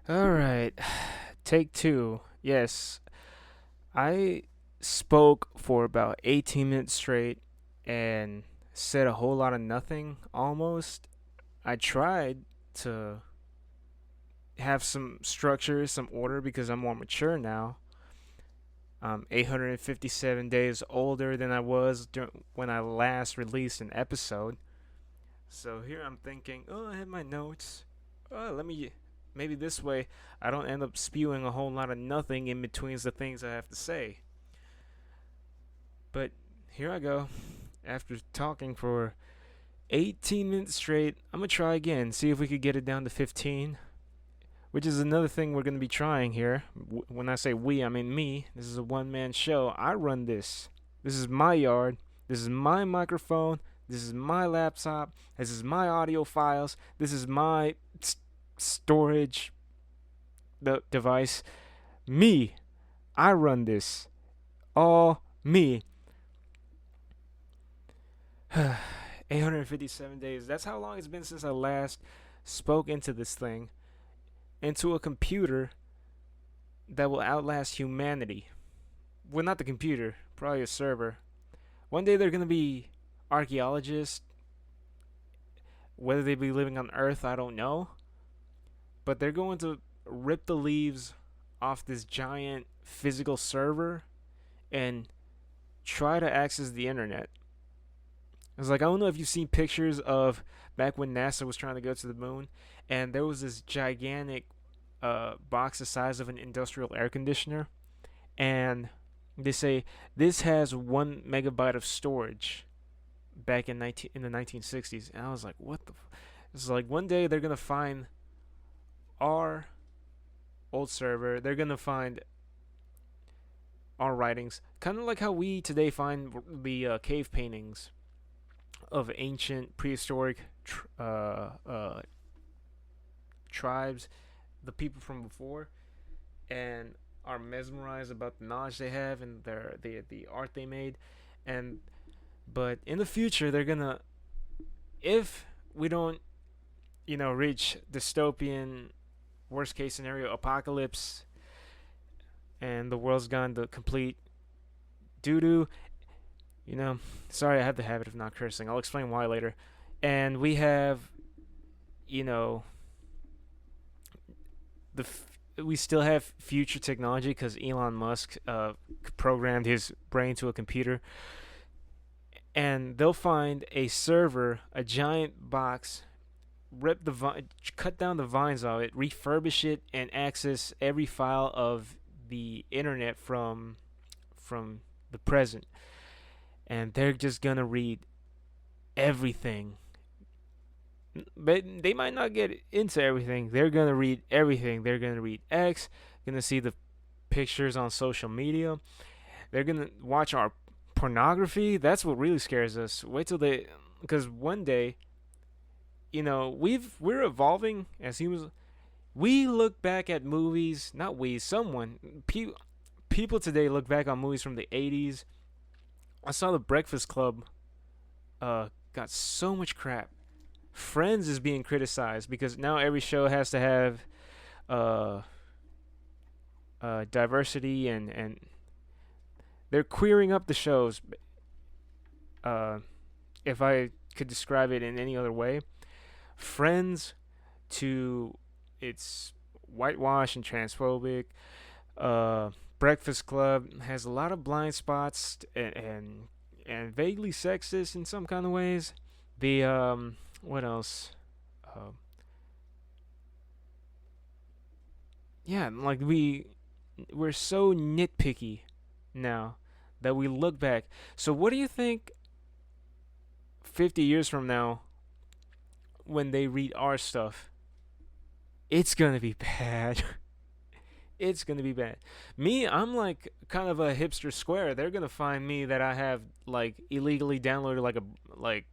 All right, take two. Yes, I spoke for about 18 minutes straight and said a whole lot of nothing almost. I tried to have some structure, some order because I'm more mature now. I'm 857 days older than I was when I last released an episode. So here I'm thinking, oh, I have my notes. Oh, let me. Maybe this way I don't end up spewing a whole lot of nothing in between the things I have to say. But here I go. After talking for 18 minutes straight, I'm gonna try again, see if we could get it down to 15. Which is another thing we're gonna be trying here. When I say we, I mean me. This is a one-man show. I run this. This is my yard. This is my microphone. This is my laptop. This is my audio files. This is my storage device. Me. I run this. All me. 857 days. That's how long it's been since I last spoke into this thing, into a computer that will outlast humanity. Well, not the computer, probably a server. One day they're going to be archaeologists. Whether they be living on Earth, I don't know. But they're going to rip the leaves off this giant physical server and try to access the internet. It's like, I don't know if you've seen pictures of back when NASA was trying to go to the moon, and there was this gigantic box the size of an industrial air conditioner, and they say this has 1 megabyte of storage back in the 1960s, and I was like, what the? It's like one day they're gonna find our old server. They're gonna find our writings, kind of like how we today find the cave paintings of ancient prehistoric tribes, the people from before, and are mesmerized about the knowledge they have and the art they made. And but in the future they're gonna, if we don't reach dystopian worst case scenario apocalypse and the world's gone to complete doo doo, sorry, I have the habit of not cursing. I'll explain why later. And we have, you know, we still have future technology because Elon Musk programmed his brain to a computer, and they'll find a server, a giant box, cut down the vines of it, refurbish it, and access every file of the internet from the present. And they're just gonna read everything. But they might not get into everything. They're gonna read everything. They're gonna read X. Gonna see the pictures on social media. They're gonna watch our pornography. That's what really scares us. Wait till they, because one day, we're evolving as humans. We look back at movies. Not we. Someone. People today look back on movies from the 80s. I saw The Breakfast Club. Got so much crap. Friends is being criticized because now every show has to have uh, diversity, and they're queering up the shows. Uh, if I could describe it in any other way, Friends to it's whitewash and transphobic. Breakfast Club has a lot of blind spots and vaguely sexist in some kind of ways. The what else? Uh, yeah, like we're so nitpicky now that we look back. So what do you think 50 years from now when they read our stuff? It's gonna be bad. It's gonna be bad. Me, I'm like kind of a hipster square. They're gonna find me that I have like illegally downloaded like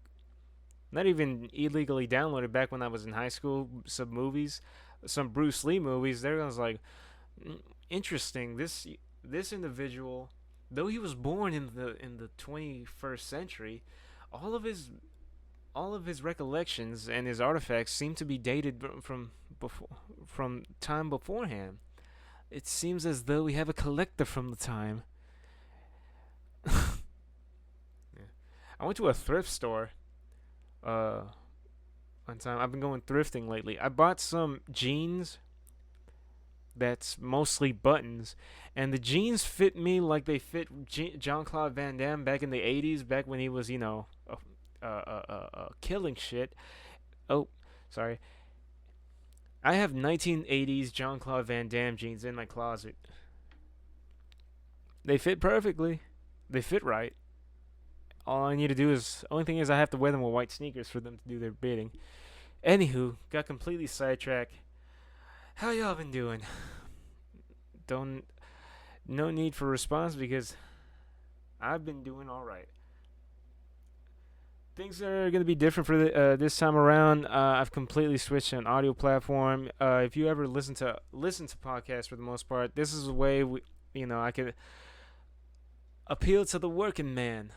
not even illegally downloaded back when I was in high school some movies, some Bruce Lee movies. They're gonna like, interesting. This individual, though he was born in the 21st century, all of his all of his recollections and his artifacts seem to be dated from from time beforehand. It seems as though we have a collector from the time. Yeah. I went to a thrift store uh one time. I've been going thrifting lately. I bought some jeans that's mostly buttons, and the jeans fit me like they fit Jean-Claude Van Damme back in the '80s, back when he was, killing shit. Oh, sorry. I have 1980s Jean-Claude Van Damme jeans in my closet. They fit perfectly. They fit right. All I need to do is, only thing is I have to wear them with white sneakers for them to do their bidding. Anywho, got completely sidetracked. How y'all been doing? Don't No need for response because I've been doing all right. Things are going to be different for this time around. I've completely switched to an audio platform. If you ever listen to podcasts for the most part, this is a way I could appeal to the working man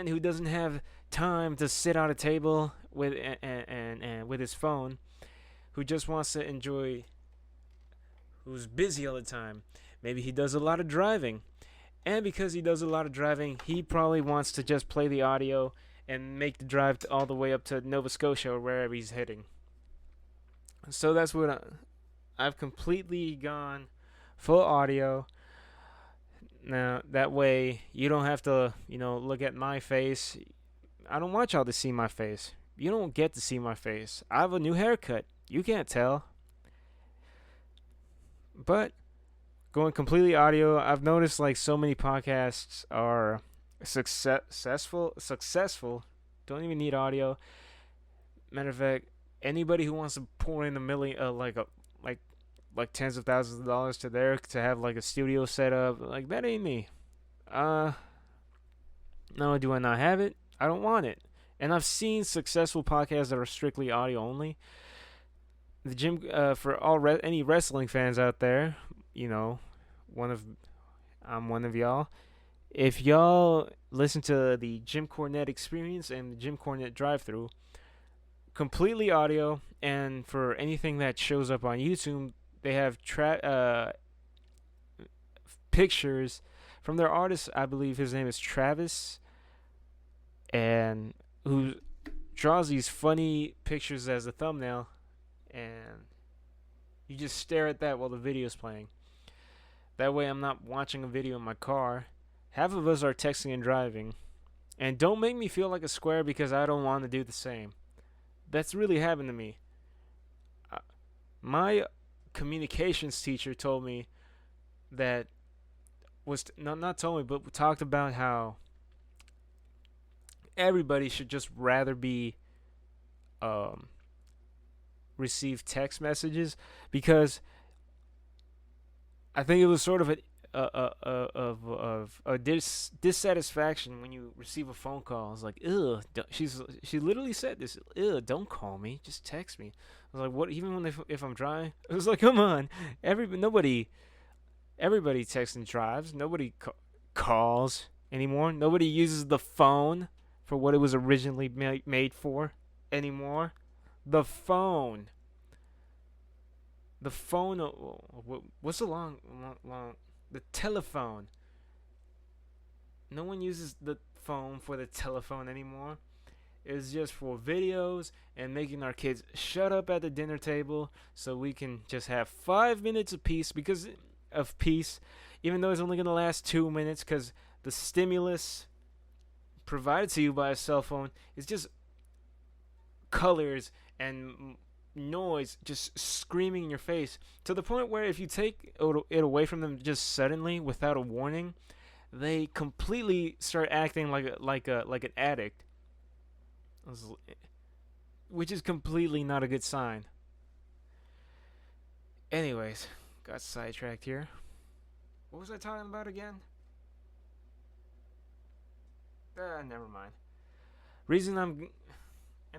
who doesn't have time to sit at a table with and with his phone, who just wants to enjoy, who's busy all the time. Maybe he does a lot of driving, and because he does a lot of driving, he probably wants to just play the audio and make the drive all the way up to Nova Scotia or wherever he's heading. So that's what I've completely gone full audio. Now, that way, you don't have to, look at my face. I don't want y'all to see my face. You don't get to see my face. I have a new haircut. You can't tell. But, going completely audio, I've noticed, like, so many podcasts are successful, don't even need audio. Matter of fact, anybody who wants to pour in a million, like tens of thousands of dollars to have like a studio set up, like, that ain't me. No, do I not have it? I don't want it. And I've seen successful podcasts that are strictly audio only. The gym, for any wrestling fans out there, I'm one of y'all. If y'all listen to the Jim Cornette Experience and the Jim Cornette Drive-Thru, completely audio, and for anything that shows up on YouTube, they have pictures from their artist. I believe his name is Travis, and who draws these funny pictures as a thumbnail, and you just stare at that while the video is playing. That way I'm not watching a video in my car. Half of us are texting and driving. And don't make me feel like a square because I don't want to do the same. That's really happened to me. My communications teacher told me that not told me, but talked about how everybody should just rather be receive text messages, because I think it was sort of a dissatisfaction when you receive a phone call. It's like, ugh. She literally said this. Ugh, don't call me. Just text me. I was like, what? Even if I'm driving? It was like, come on. Everybody texts and drives. Nobody calls anymore. Nobody uses the phone for what it was originally made for anymore. The phone. What's the long? The telephone. No one uses the phone for the telephone anymore. It's just for videos and making our kids shut up at the dinner table so we can just have 5 minutes of peace, even though it's only going to last 2 minutes, because the stimulus provided to you by a cell phone is just colors and noise just screaming in your face, to the point where if you take it away from them just suddenly without a warning, they completely start acting like an addict, which is completely not a good sign. Anyways, got sidetracked here. What was I talking about again? Never mind.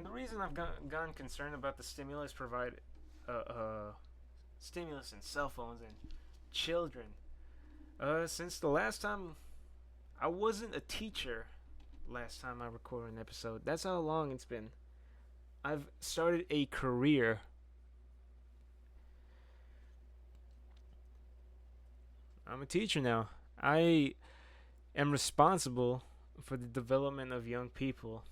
The reason I've gone concerned about the stimulus stimulus in cell phones and children. Since the last time I wasn't a teacher, last time I recorded an episode. That's how long it's been. I've started a career I'm a teacher now. I am responsible for the development of young people.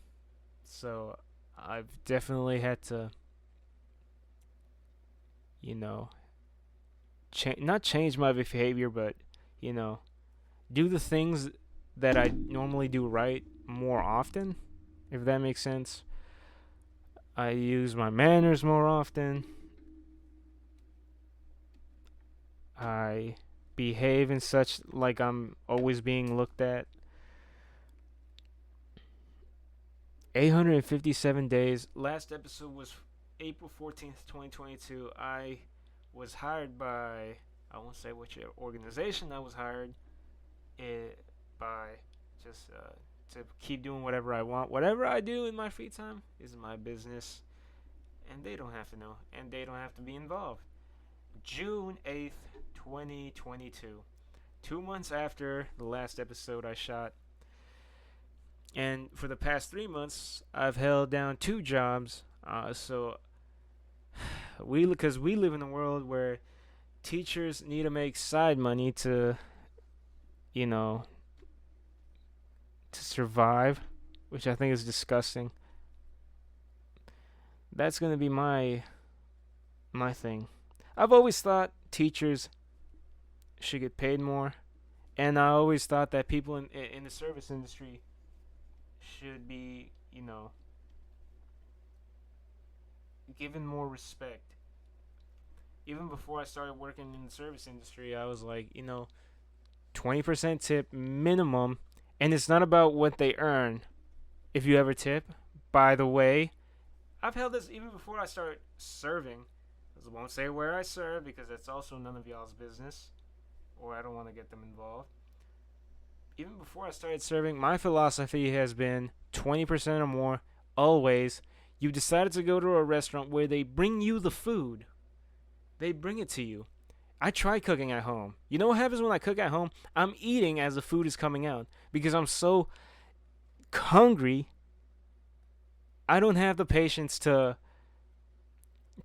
So I've definitely had to, you know, not change my behavior, but, you know, do the things that I normally do right more often, if that makes sense. I use my manners more often. I behave in such like I'm always being looked at. 857 days. Last episode was April 14th, 2022. I was hired by, I won't say which organization I was hired by, just to keep doing whatever I want. Whatever I do in my free time is my business, and they don't have to know, and they don't have to be involved. June 8th, 2022. 2 months after the last episode I shot. And for the past 3 months, I've held down two jobs. So because we live in a world where teachers need to make side money to, you know, to survive, which I think is disgusting. That's gonna be my thing. I've always thought teachers should get paid more, and I always thought that people in the service industry should be, given more respect. Even before I started working in the service industry, I was like, 20% tip minimum, and it's not about what they earn. If you ever tip, by the way, I've held this even before I started serving. I won't say where I serve because that's also none of y'all's business, or I don't want to get them involved. Even before I started serving, my philosophy has been 20% or more, always. You decided to go to a restaurant where they bring you the food. They bring it to you. I try cooking at home. You know what happens when I cook at home? I'm eating as the food is coming out because I'm so hungry. I don't have the patience to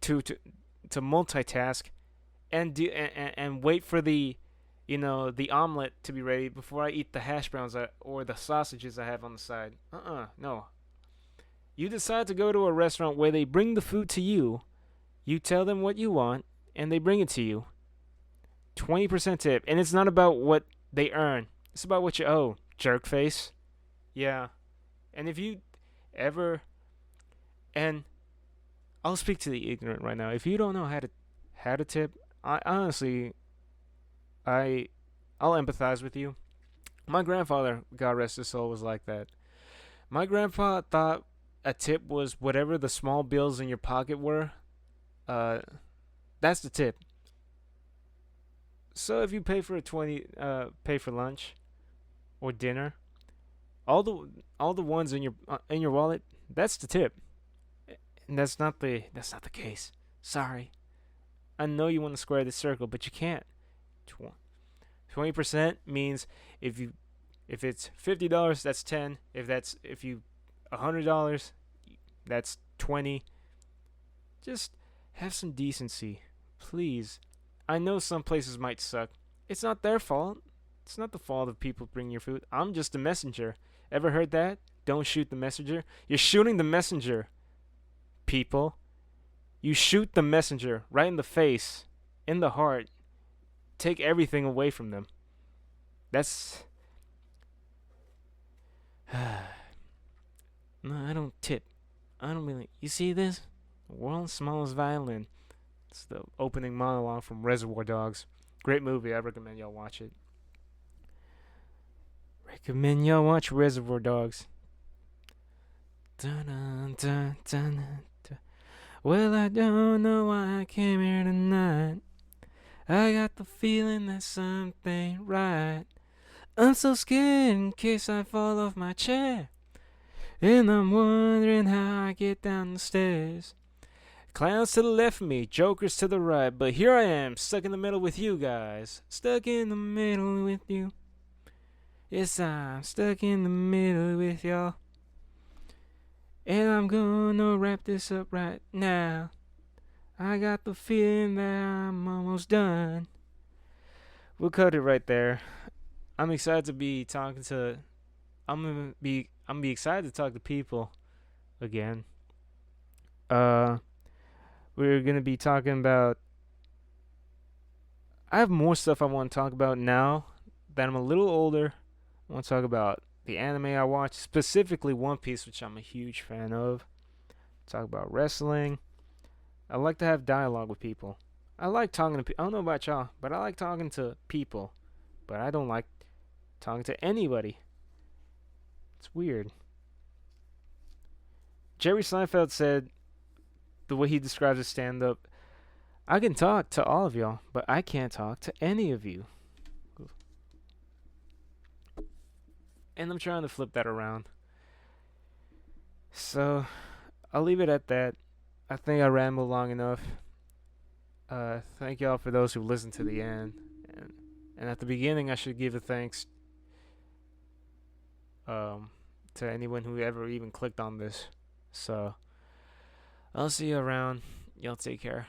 to multitask and and wait for the omelet to be ready before I eat the hash browns or the sausages I have on the side. No. You decide to go to a restaurant where they bring the food to you. You tell them what you want, and they bring it to you. 20% tip, and it's not about what they earn. It's about what you owe, jerk face. Yeah. And if you ever, and I'll speak to the ignorant right now. If you don't know how to tip, I honestly, I'll empathize with you. My grandfather, God rest his soul, was like that. My grandpa thought a tip was whatever the small bills in your pocket were. That's the tip. So if you pay for pay for lunch or dinner, all the ones in your wallet, that's the tip. And that's not the case. Sorry. I know you want to square the circle, but you can't. 20% means if it's $50, that's 10. If you $100, that's 20. Just have some decency, please. I know some places might suck. It's not their fault. It's not the fault of people bringing your food. I'm just a messenger. Ever heard that? Don't shoot the messenger. You're shooting the messenger, people. You shoot the messenger right in the face, in the heart. Take everything away from them. That's. No, I don't tip. I don't really. You see this? The world's smallest violin. It's the opening monologue from Reservoir Dogs. Great movie. I recommend y'all watch it. Recommend y'all watch Reservoir Dogs. Dun, dun, dun, dun, dun. Well, I don't know why I came here tonight. I got the feeling that something ain't right. I'm so scared in case I fall off my chair. And I'm wondering how I get down the stairs. Clowns to the left of me, jokers to the right. But here I am, stuck in the middle with you guys. Stuck in the middle with you. Yes, I'm stuck in the middle with y'all. And I'm gonna wrap this up right now. I got the feeling that I'm almost done. we'll cut it right there. I'm excited to be talking to. I'm gonna be excited to talk to people again. Uh, we're gonna be talking about. I have more stuff I want to talk about now that I'm a little older. I want to talk about the anime I watch, specifically One Piece, which I'm a huge fan of. Talk about wrestling. I like to have dialogue with people. I like talking to people. I don't know about y'all, but I like talking to people. But I don't like talking to anybody. It's weird. Jerry Seinfeld said the way he describes his stand up, I can talk to all of y'all, but I can't talk to any of you. And I'm trying to flip that around. So I'll leave it at that. I think I rambled long enough. Thank y'all for those who listened to the end. And at the beginning, I should give a thanks um, to anyone who ever even clicked on this. So I'll see you around. Y'all take care.